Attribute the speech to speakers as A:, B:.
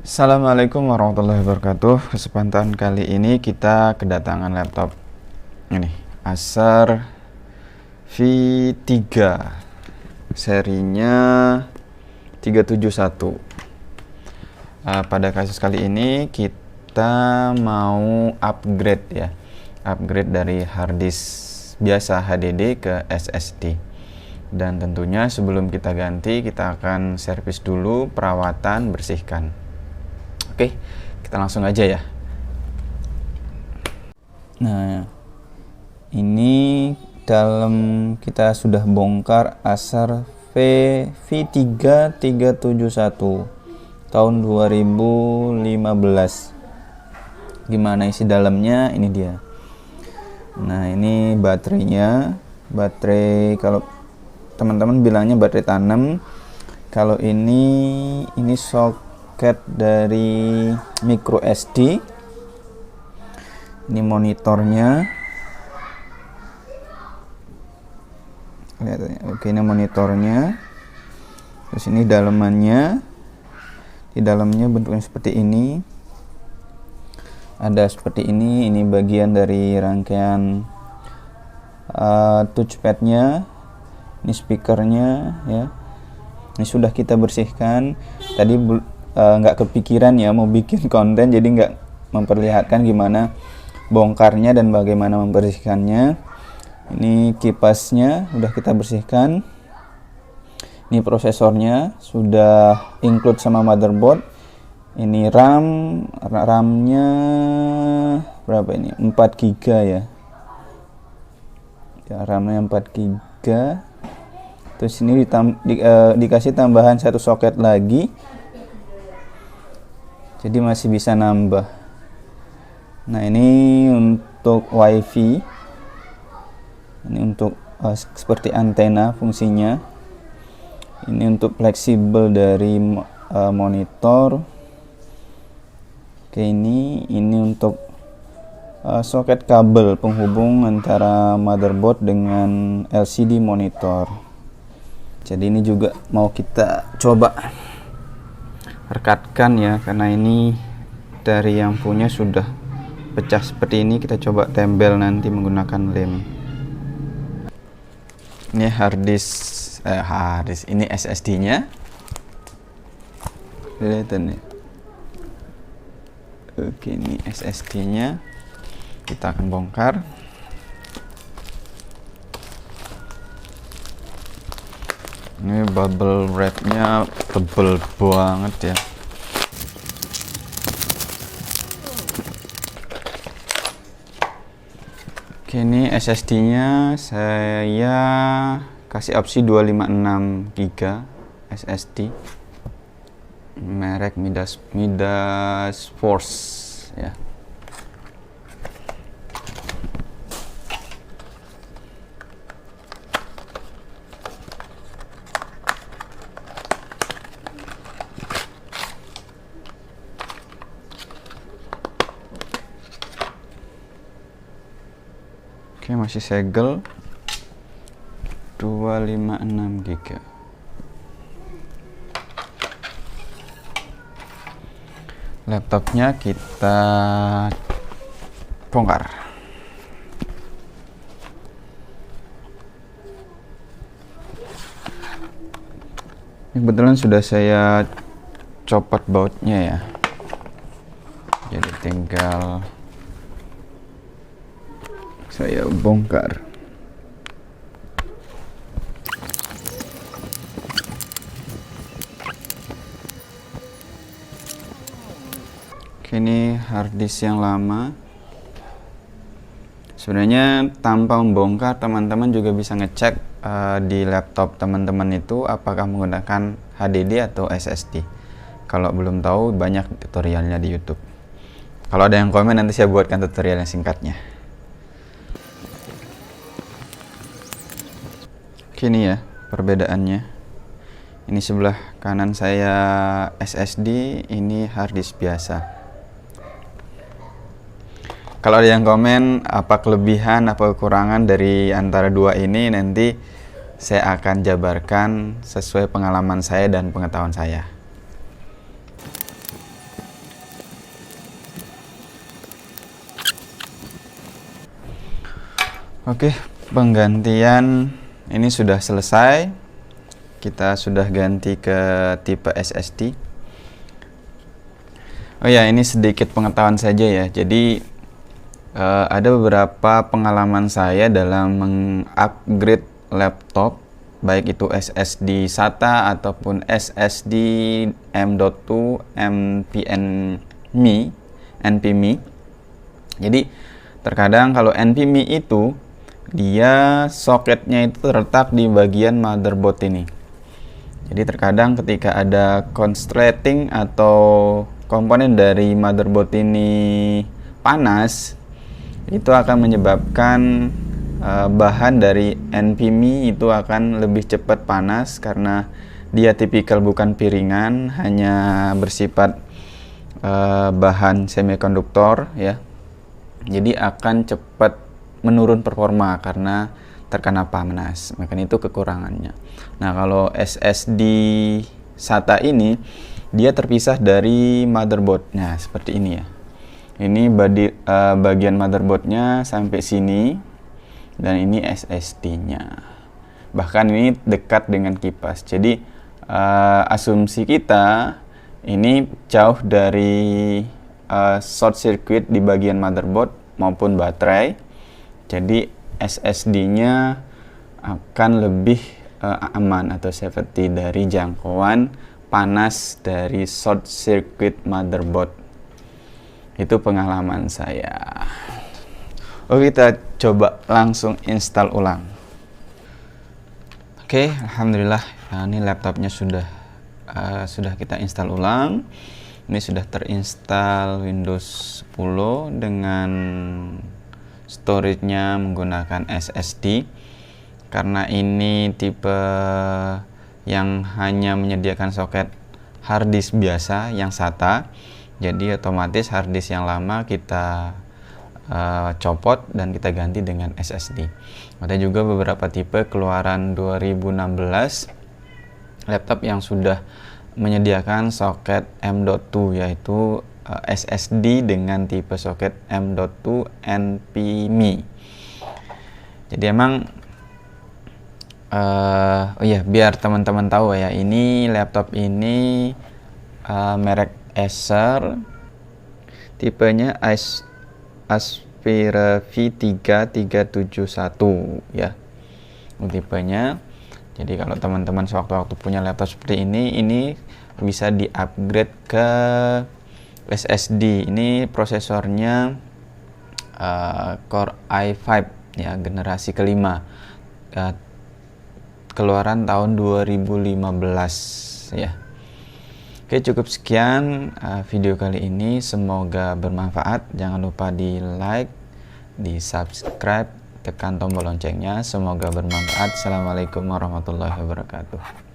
A: Assalamualaikum warahmatullahi wabarakatuh. Kesempatan kali ini kita kedatangan laptop ini Acer V3 serinya 371. Pada kasus kali ini kita mau upgrade ya, upgrade dari harddisk biasa HDD ke SSD. Dan tentunya sebelum kita ganti, kita akan servis dulu, perawatan, bersihkan. Oke, kita langsung aja ya. Nah, ini dalam kita sudah bongkar Acer V3 371 tahun 2015. Gimana isi dalamnya? Ini dia. Nah, ini baterainya. Baterai, kalau teman-teman bilangnya baterai tanam. Kalau ini soket dari micro SD. Ini monitornya. Lihat, oke, ini monitornya. Terus ini dalamannya. Di dalamnya bentuknya seperti ini. Ada seperti ini. Ini bagian dari rangkaian touchpadnya. Ini speakernya ya. Ini sudah kita bersihkan. Tadi nggak kepikiran ya mau bikin konten, jadi nggak memperlihatkan gimana bongkarnya dan bagaimana membersihkannya. Ini kipasnya udah kita bersihkan. Ini prosesornya sudah include sama motherboard. Ini RAM-nya berapa ini? 4 GB ya. RAM-nya 4 GB. Terus ini dikasih tambahan satu soket lagi. Jadi masih bisa nambah. Nah, ini untuk WiFi. Ini untuk seperti antena fungsinya. Ini untuk fleksibel dari monitor. Oke, ini untuk soket kabel penghubung antara motherboard dengan LCD monitor. Jadi ini juga mau kita coba rekatkan ya, karena ini dari yang punya sudah pecah seperti ini. Kita coba tempel nanti menggunakan lem. Ini harddisk ini SSD-nya. Kelihatan ya. Oke, ini SSD-nya. Kita akan bongkar. Ini bubble wrap-nya tebel banget ya. Oke, ini SSD-nya saya kasih opsi 256 GB SSD. Merek Midas Force ya. Oke, masih segel 256 GB. Laptopnya kita bongkar. Ini kebetulan sudah saya copot bautnya ya. Jadi tinggal saya bongkar. Oke, ini harddisk yang lama. Sebenarnya tanpa membongkar, teman-teman juga bisa ngecek di laptop teman-teman itu apakah menggunakan HDD atau SSD. Kalau belum tahu, banyak tutorialnya di YouTube. Kalau ada yang komen, nanti saya buatkan tutorial yang singkatnya. Ini ya perbedaannya. Ini sebelah kanan saya SSD, ini harddisk biasa. Kalau ada yang komen apa kelebihan, apa kekurangan dari antara dua ini, nanti saya akan jabarkan sesuai pengalaman saya dan pengetahuan saya. Oke, penggantian ini sudah selesai. Kita sudah ganti ke tipe SSD. Oh ya, ini sedikit pengetahuan saja ya. Jadi ada beberapa pengalaman saya dalam mengupgrade laptop, baik itu SSD SATA ataupun SSD M.2 NVMe. Jadi terkadang kalau NVMe itu dia soketnya itu terletak di bagian motherboard ini. Jadi terkadang ketika ada konsleting atau komponen dari motherboard ini panas, itu akan menyebabkan bahan dari NVMe itu akan lebih cepat panas karena dia tipikal bukan piringan, hanya bersifat bahan semikonduktor ya. Jadi akan cepat menurun performa karena terkena panas. Makanya itu kekurangannya. Nah, kalau SSD SATA ini dia terpisah dari motherboardnya seperti ini ya. Ini bagian motherboardnya sampai sini dan ini SSD-nya. Bahkan ini dekat dengan kipas. Jadi asumsi kita ini jauh dari short circuit di bagian motherboard maupun baterai. Jadi SSD-nya akan lebih aman atau safety dari jangkauan panas dari short circuit motherboard. Itu pengalaman saya. Oke, kita coba langsung install ulang. Oke, alhamdulillah. Nah, ini laptopnya sudah kita install ulang. Ini sudah terinstall Windows 10 dengan storage-nya menggunakan SSD. Karena ini tipe yang hanya menyediakan soket harddisk biasa yang SATA, jadi otomatis harddisk yang lama kita copot dan kita ganti dengan SSD. Ada juga beberapa tipe keluaran 2016 laptop yang sudah menyediakan soket M.2 yaitu SSD dengan tipe soket M.2 NVMe. Jadi emang oh iya, biar teman-teman tahu ya, ini laptop ini merek Acer, tipenya Aspire V3371 ya, tipenya. Jadi kalau teman-teman sewaktu-waktu punya laptop seperti ini bisa di-upgrade ke SSD. Ini prosesornya Core i5 ya, generasi kelima, keluaran tahun 2015 ya. Oke, cukup sekian video kali ini, semoga bermanfaat. Jangan lupa di like, di subscribe, tekan tombol loncengnya. Semoga bermanfaat. Assalamualaikum warahmatullahi wabarakatuh.